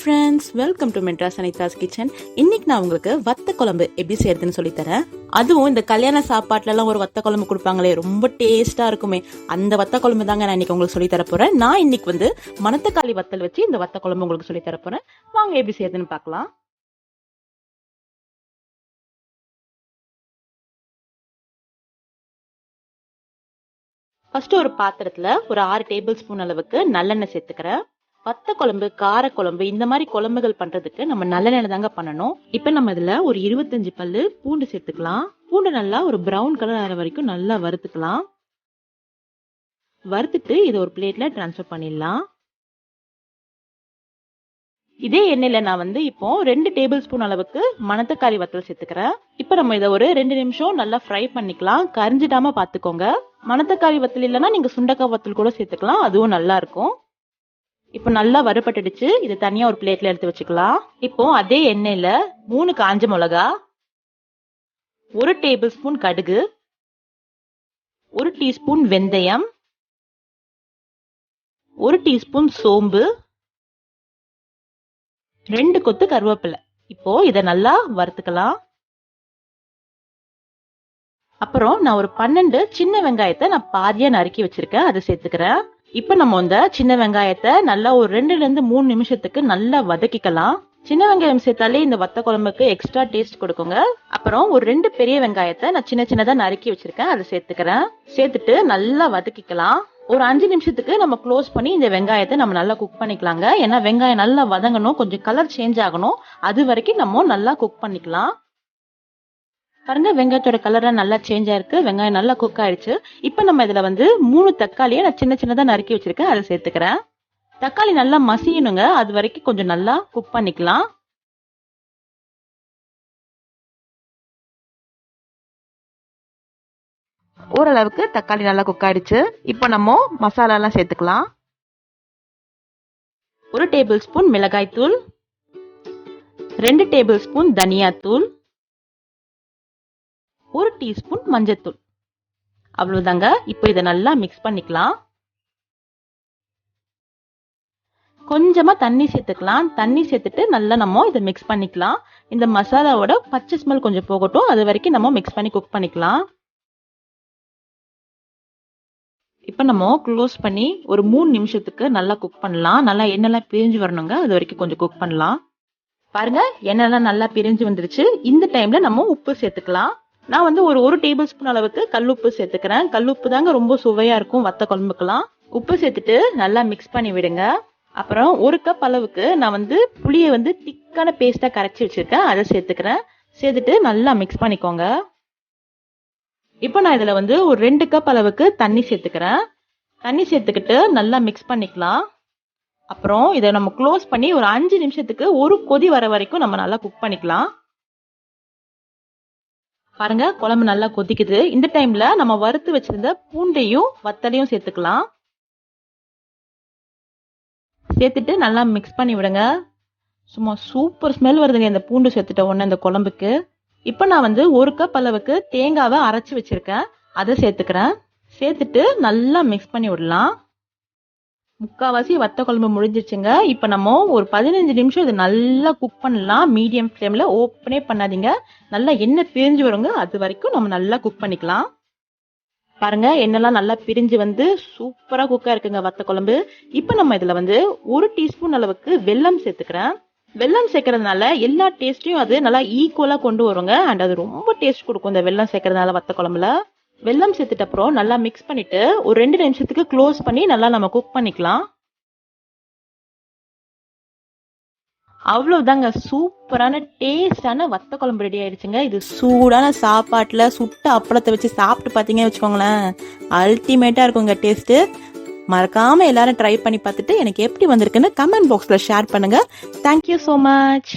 Friends, welcome to Madras Anitha's kitchen. இன்னைக்கு நான் உங்களுக்கு வத்த குழம்பு எப்படி செய்யறதுன்னு சொல்லித்தரேன். அதுவும் இந்த கல்யாண சாப்பாட்டுல எல்லாம் ஒரு வத்த குழம்பு கொடுப்பாங்களே, ரொம்ப டேஸ்டா இருக்குமே, அந்த வத்த குழம்பு தாங்க நான் இன்னைக்கு உங்களுக்கு சொல்லி தர போறேன். நான் இன்னைக்கு வந்து மணத்தக்காளி வத்தல் வச்சு இந்த வத்த குழம்பு உங்களுக்கு சொல்லி தர போறேன். வாங்க எப்படி செய்யறதுன்னு பார்க்கலாம். ஃபர்ஸ்ட் ஒரு பாத்திரத்துல ஒரு 6 டேபிள் ஸ்பூன் அளவுக்கு நல்லெண்ணெய் சேர்த்துக்கிறேன். வத்த குழம்பு, கார குழம்பு, இந்த மாதிரி குழம்புகள் பண்றதுக்கு நம்ம நல்லெண்ணெய் தாங்க பண்ணணும். இப்ப நம்ம இதுல ஒரு 25 பல்லு பூண்டு சேர்த்துக்கலாம். பூண்டு நல்லா ஒரு பிரவுன் கலர் ஆகிற வரைக்கும் நல்லா வறுத்துக்கலாம். வறுத்துட்டு இதை ஒரு பிளேட்ல டிரான்ஸ்ஃபர் பண்ணிடலாம். இதே எண்ணெயில நான் வந்து இப்போ 2 டேபிள் ஸ்பூன் அளவுக்கு மணத்தக்காளி வத்தல் சேர்த்துக்கிறேன். இப்ப நம்ம இதை ஒரு 2 நிமிஷம் நல்லா ஃப்ரை பண்ணிக்கலாம். கரிஞ்சிடாம பாத்துக்கோங்க. மணத்தக்காளி வத்தல் இல்லைன்னா நீங்க சுண்டக்காய் வத்தல் கூட சேர்த்துக்கலாம், அதுவும் நல்லா இருக்கும். இப்ப நல்லா வறுபட்டுடுச்சு. இதை தனியா ஒரு பிளேட்ல எடுத்து வச்சுக்கலாம். இப்போ அதே எண்ணெயில 3 காஞ்ச மிளகா, 1 டேபிள் ஸ்பூன் கடுகு, 1 டீஸ்பூன் வெந்தயம், 1 டீஸ்பூன் சோம்பு, 2 கொத்து கருவேப்பிலை. இப்போ இதை நல்லா வறுத்துக்கலாம். அப்புறம் நான் ஒரு 12 சின்ன வெங்காயத்தை நான் பாதியா நறுக்கி வச்சிருக்கேன், அதை சேர்த்துக்கிறேன். இப்ப நம்ம இந்த சின்ன வெங்காயத்தை நல்லா ஒரு 2 ல இருந்து 3 நிமிஷத்துக்கு நல்லா வதக்கிக்கலாம். சின்ன வெங்காயம் சேர்த்தாலே இந்த வத்த குழம்புக்கு எக்ஸ்ட்ரா டேஸ்ட் கொடுக்குங்க. அப்புறம் ஒரு 2 பெரிய வெங்காயத்தை நான் சின்ன சின்னதா நறுக்கி வச்சிருக்கேன், அதை சேர்த்துக்கிறேன். சேர்த்துட்டு நல்லா வதக்கிக்கலாம். ஒரு 5 நிமிஷத்துக்கு நம்ம க்ளோஸ் பண்ணி இந்த வெங்காயத்தை நம்ம நல்லா குக் பண்ணிக்கலாங்க. ஏன்னா வெங்காயம் நல்லா வதங்கணும், கொஞ்சம் கலர் சேஞ்ச் ஆகணும், அது வரைக்கும் நம்ம நல்லா குக் பண்ணிக்கலாம். பாருங்க, வெங்காயத்தோட கலர் நல்லா சேஞ்ச் ஆயிருக்கு, வெங்காயம் நல்லா குக் ஆயிடுச்சு. இப்ப நம்ம இதுல வந்து 3 தக்காளியை நான் சின்ன சின்னதா நறுக்கி வச்சிருக்கேன், அதை சேர்த்துக்கிறேன். தக்காளி நல்லா மசியணுங்க, அது வரைக்கும் கொஞ்சம் நல்லா குக் பண்ணிக்கலாம். ஓரளவுக்கு தக்காளி நல்லா குக் ஆயிடுச்சு. இப்ப நம்ம மசாலா எல்லாம் சேர்த்துக்கலாம். 1 டேபிள் ஸ்பூன் மிளகாய் தூள், 2 டேபிள் ஸ்பூன் தனியா தூள், 1 டீஸ்பூன் மஞ்சத்தூள். அவ்வளவுதாங்க. இப்போ இதை நல்லா மிக்ஸ் பண்ணிக்கலாம். கொஞ்சமா தண்ணி சேர்த்துக்கலாம். தண்ணி சேர்த்துட்டு நல்லா நம்ம இதை மிக்ஸ் பண்ணிக்கலாம். இந்த மசாலாவோட பச்சை ஸ்மெல் கொஞ்சம் போகட்டும், அது வரைக்கும் நம்ம மிக்ஸ் பண்ணி குக் பண்ணிக்கலாம். இப்ப நம்ம க்ளோஸ் பண்ணி ஒரு 3 நிமிஷத்துக்கு நல்லா குக் பண்ணலாம். நல்லா எண்ணெய்லாம் பிரிஞ்சு வரணுங்க, அது வரைக்கும் கொஞ்சம் குக் பண்ணலாம். பாருங்க, எண்ணெய்லாம் நல்லா பிரிஞ்சு வந்துருச்சு. இந்த டைம்ல நம்ம உப்பு சேர்த்துக்கலாம். நான் வந்து ஒரு 1 டேபிள் ஸ்பூன் அளவுக்கு கல்லுப்பு சேர்த்துக்கிறேன். கல்லுப்பு தாங்க ரொம்ப சுவையா இருக்கும் வத்த குழம்புக்கெல்லாம். உப்பு சேர்த்துட்டு நல்லா மிக்ஸ் பண்ணி விடுங்க. அப்புறம் 1 கப் அளவுக்கு நான் வந்து புளியை வந்து திக்கான பேஸ்டா கரைச்சி வச்சிருக்கேன், அதை சேர்த்துக்கிறேன். சேர்த்துட்டு நல்லா மிக்ஸ் பண்ணிக்கோங்க. இப்போ நான் இதுல வந்து ஒரு 2 கப் அளவுக்கு தண்ணி சேர்த்துக்கிறேன். தண்ணி சேர்த்துக்கிட்டு நல்லா மிக்ஸ் பண்ணிக்கலாம். அப்புறம் இதை நம்ம க்ளோஸ் பண்ணி ஒரு 5 நிமிஷத்துக்கு ஒரு கொதி வர வரைக்கும் நம்ம நல்லா குக் பண்ணிக்கலாம். பாருங்க, குழம்பு நல்லா கொதிக்குது. இந்த டைம்ல நம்ம வறுத்து வச்சிருந்த பூண்டையும் வத்தலையும் சேர்த்துக்கலாம். சேர்த்துட்டு நல்லா மிக்ஸ் பண்ணி விடுங்க. சும்மா சூப்பர் ஸ்மெல் வருதுங்க இந்த பூண்டு சேர்த்துட்ட உடனே இந்த குழம்புக்கு. இப்ப நான் வந்து 1 கப் அளவுக்கு தேங்காவை அரைச்சு வச்சிருக்கேன், அதை சேர்த்துக்கிறேன். சேர்த்துட்டு நல்லா மிக்ஸ் பண்ணி விடலாம். முக்காவாசி வத்த குழம்பு முடிஞ்சிருச்சுங்க. இப்ப நம்ம ஒரு 15 நிமிஷம் இது நல்லா குக் பண்ணலாம். மீடியம் ஃப்ளேம்ல, ஓப்பனே பண்ணாதீங்க. நல்லா எண்ணெய் பிரிஞ்சு வருங்க, அது வரைக்கும் நம்ம நல்லா குக் பண்ணிக்கலாம். பாருங்க, எண்ணெய்லாம் நல்லா பிரிஞ்சு வந்து சூப்பரா குக்கா இருக்குங்க வத்த குழம்பு. இப்ப நம்ம இதுல வந்து 1 டீஸ்பூன் அளவுக்கு வெல்லம் சேர்த்துக்கிறேன். வெல்லம் சேர்க்கறதுனால எல்லா டேஸ்டையும் அது நல்லா ஈக்குவலா கொண்டு வருங்க. அண்ட் அது ரொம்ப டேஸ்ட் கொடுக்கும் இந்த வெல்லம் சேர்க்கறதுனால வத்த குழம்புல. வெல்லம் சேர்த்துட்ட அப்புறம் நல்லா மிக்ஸ் பண்ணிட்டு ஒரு 2 நிமிஷத்துக்கு க்ளோஸ் பண்ணி நல்லா நம்ம குக் பண்ணிக்கலாம். அவ்வளவுதாங்க, சூப்பரான டேஸ்டான வத்த குழம்பு ரெடி ஆயிடுச்சுங்க. இது சூடான சாப்பாட்டுல சுட்ட அப்பளத்தை வச்சு சாப்பிட்டு பாத்தீங்கன்னு வச்சுக்கோங்களேன், அல்டிமேட்டா இருக்குங்க டேஸ்ட். மறக்காம எல்லாரும் ட்ரை பண்ணி பார்த்துட்டு எனக்கு எப்படி வந்திருக்குன்னு கமெண்ட் பாக்ஸ்ல ஷேர் பண்ணுங்க. Thank you so much.